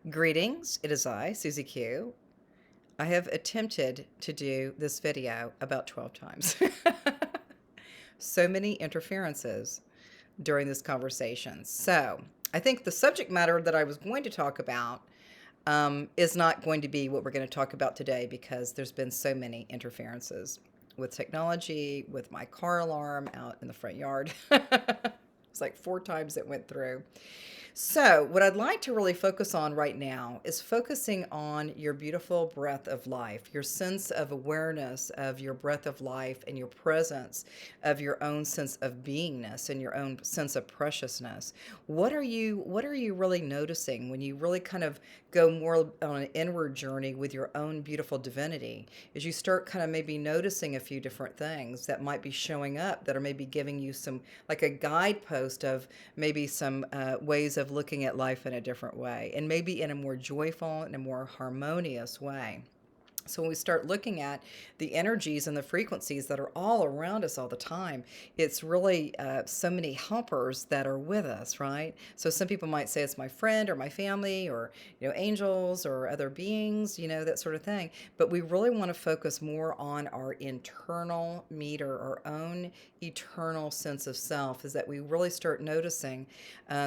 Greetings, it is I, Susie Q. I have attempted to do this video about 12 times. So many interferences during this conversation. So I think the subject matter that I was going to talk about is not going to be what we're going to talk about today because there's been so many interferences with technology, with my car alarm out in the front yard. It's like 4 times it went through. So, what I'd like to really focus on right now is focusing on your beautiful breath of life, your sense of awareness of your breath of life and your presence of your own sense of beingness and your own sense of preciousness. What are you really noticing when you really kind of go more on an inward journey with your own beautiful divinity? As you start kind of maybe noticing a few different things that might be showing up that are maybe giving you some like a guidepost of maybe some ways of looking at life in a different way, and maybe in a more joyful and a more harmonious way. So when we start looking at the energies and the frequencies that are all around us all the time, it's really so many helpers that are with us, right? So some people might say it's my friend or my family or angels or other beings, that sort of thing. But we really want to focus more on our internal meter, our own eternal sense of self. Is that we really start noticing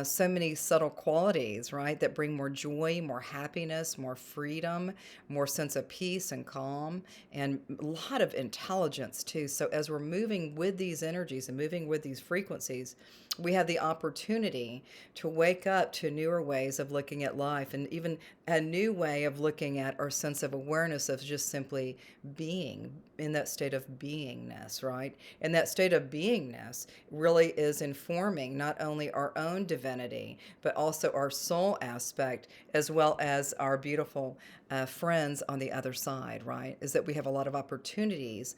so many subtle qualities, right, that bring more joy, more happiness, more freedom, more sense of peace and calm, and a lot of intelligence too. So as we're moving with these energies and moving with these frequencies, we have the opportunity to wake up to newer ways of looking at life, and even a new way of looking at our sense of awareness of just simply being in that state of beingness, right? And that state of beingness really is informing not only our own divinity, but also our soul aspect, as well as our beautiful friends on the other side, right? Is that we have a lot of opportunities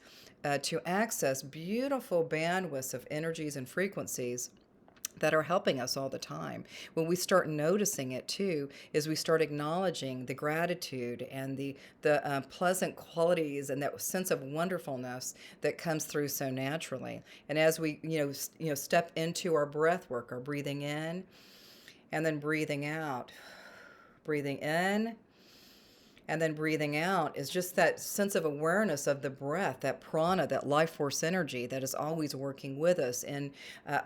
to access beautiful bandwidths of energies and frequencies that are helping us all the time. When we start noticing it too, is we start acknowledging the gratitude and the pleasant qualities and that sense of wonderfulness that comes through so naturally. And as we step into our breath work, our breathing in and then breathing out, breathing in and then breathing out, is just that sense of awareness of the breath, that prana, that life force energy that is always working with us, and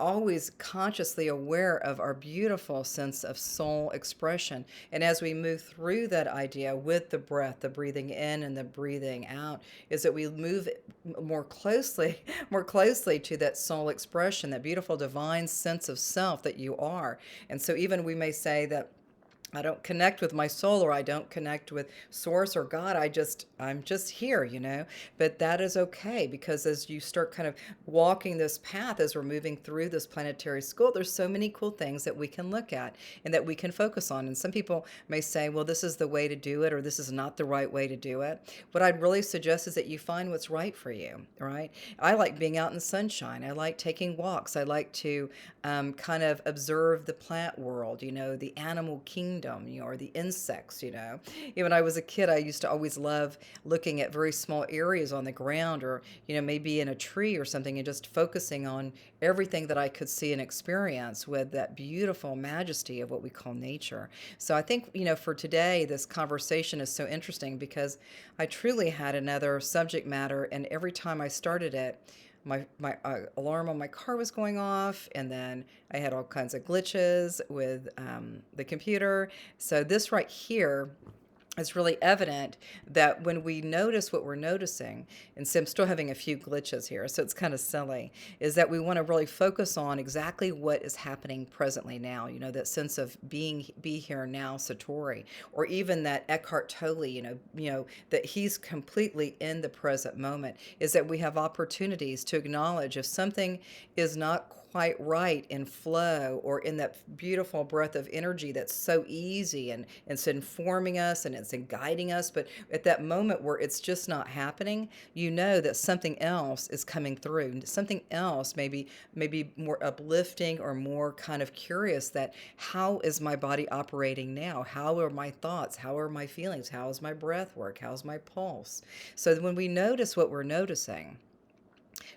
always consciously aware of our beautiful sense of soul expression. And as we move through that idea with the breath, the breathing in and the breathing out, is that we move more closely, more closely to that soul expression, that beautiful divine sense of self that you are. And so even we may say that I don't connect with my soul, or I don't connect with source or God. I'm just here. But that is okay, because as you start kind of walking this path, as we're moving through this planetary school, there's so many cool things that we can look at and that we can focus on. And some people may say, well, this is the way to do it, or this is not the right way to do it. What I'd really suggest is that you find what's right for you, right? I like being out in the sunshine. I like taking walks. I like to kind of observe the plant world, the animal kingdom, or the insects. Even when I was a kid, I used to always love looking at very small areas on the ground, or, maybe in a tree or something, and just focusing on everything that I could see and experience with that beautiful majesty of what we call nature. So I think, for today, this conversation is so interesting because I truly had another subject matter, and every time I started it, my alarm on my car was going off, and then I had all kinds of glitches with the computer. So this right here, it's really evident that when we notice what we're noticing, and so I'm still having a few glitches here, so it's kind of silly, is that we want to really focus on exactly what is happening presently now, that sense of be here now, Satori, or even that Eckhart Tolle, that he's completely in the present moment, is that we have opportunities to acknowledge if something is not quite right in flow, or in that beautiful breath of energy that's so easy, and it's informing us and it's guiding us. But at that moment where it's just not happening, that something else is coming through, something else, maybe more uplifting or more kind of curious, that how is my body operating now? How are my thoughts? How are my feelings? How is my breath work? How's my pulse? So when we notice what we're noticing,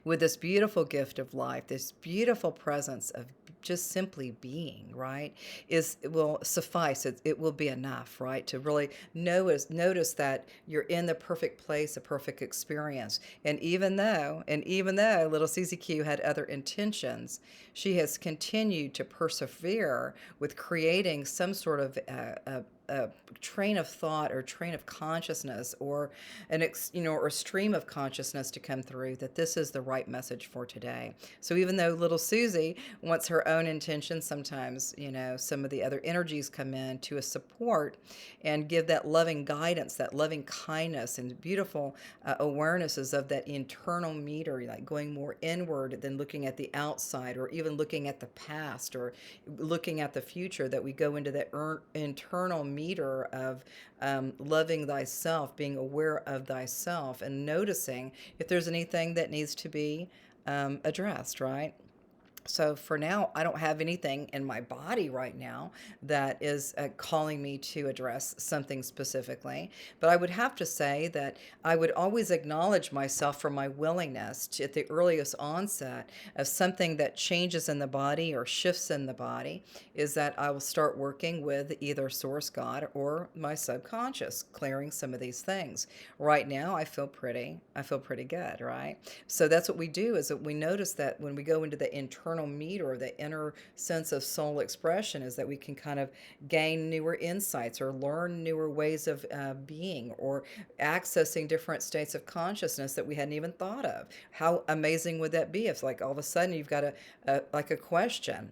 with this beautiful gift of life, this beautiful presence of just simply being, right, is it will suffice. It will be enough, right, to really notice that you're in the perfect place, a perfect experience. And even though little Susie Q had other intentions, she has continued to persevere with creating some sort of a train of thought or train of consciousness, or or a stream of consciousness to come through, that this is the right message for today. So even though little Susie wants her own intention, sometimes some of the other energies come in to a support and give that loving guidance, that loving kindness, and beautiful awarenesses of that internal meter, like going more inward than looking at the outside, or even looking at the past, or looking at the future, that we go into that internal meter of loving thyself, being aware of thyself, and noticing if there's anything that needs to be addressed, right? So for now, I don't have anything in my body right now that is calling me to address something specifically. But I would have to say that I would always acknowledge myself for my willingness to, at the earliest onset of something that changes in the body or shifts in the body, is that I will start working with either Source God or my subconscious, clearing some of these things. Right now, I feel pretty good, right? So that's what we do, is that we notice that when we go into the internal meter, the inner sense of soul expression, is that we can kind of gain newer insights or learn newer ways of being, or accessing different states of consciousness that we hadn't even thought of. How amazing would that be if, like, all of a sudden you've got a question,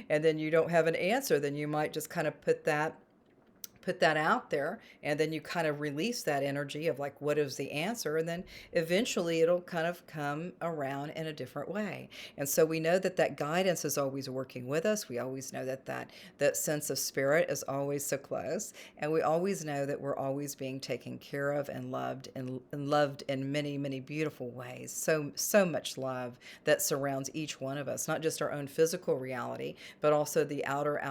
and then you don't have an answer, then you might just kind of put that out there, and then you kind of release that energy of, like, what is the answer, and then eventually it'll kind of come around in a different way. And so we know that that guidance is always working with us. We always know that sense of spirit is always so close, and we always know that we're always being taken care of and loved, and loved in many, many beautiful ways. So much love that surrounds each one of us, not just our own physical reality, but also the outer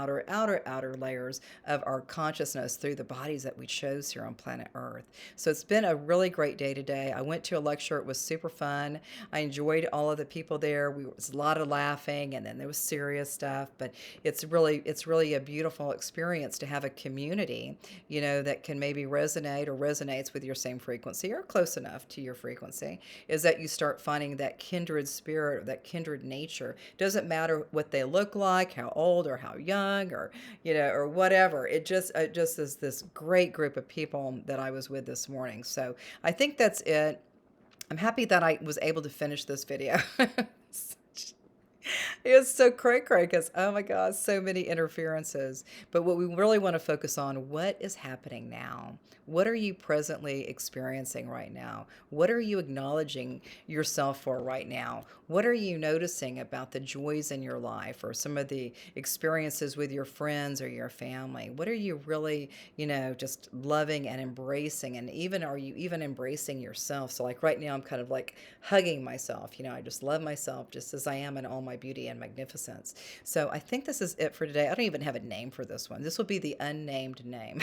layers of our consciousness through the bodies that we chose here on planet Earth. So it's been a really great day today. I went to a lecture. It was super fun. I enjoyed all of the people there. It was a lot of laughing, and then there was serious stuff, but it's really a beautiful experience to have a community, that can maybe resonate or resonates with your same frequency, or close enough to your frequency, is that you start finding that kindred spirit, or that kindred nature. Doesn't matter what they look like, how old or how young, or whatever. It just is this great group of people that I was with this morning. So I think that's it. I'm happy that I was able to finish this video. It was so cray-cray because, oh my gosh, so many interferences. But what we really want to focus on, what is happening now? What are you presently experiencing right now? What are you acknowledging yourself for right now? What are you noticing about the joys in your life, or some of the experiences with your friends or your family? What are you really, just loving and embracing? And even, are you even embracing yourself? So, like, right now, I'm kind of like hugging myself. I just love myself just as I am, in all my beauty and magnificence. So I think this is it for today. I don't even have a name for this one. This will be the unnamed name.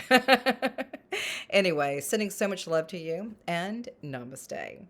Anyway, sending so much love to you, and namaste.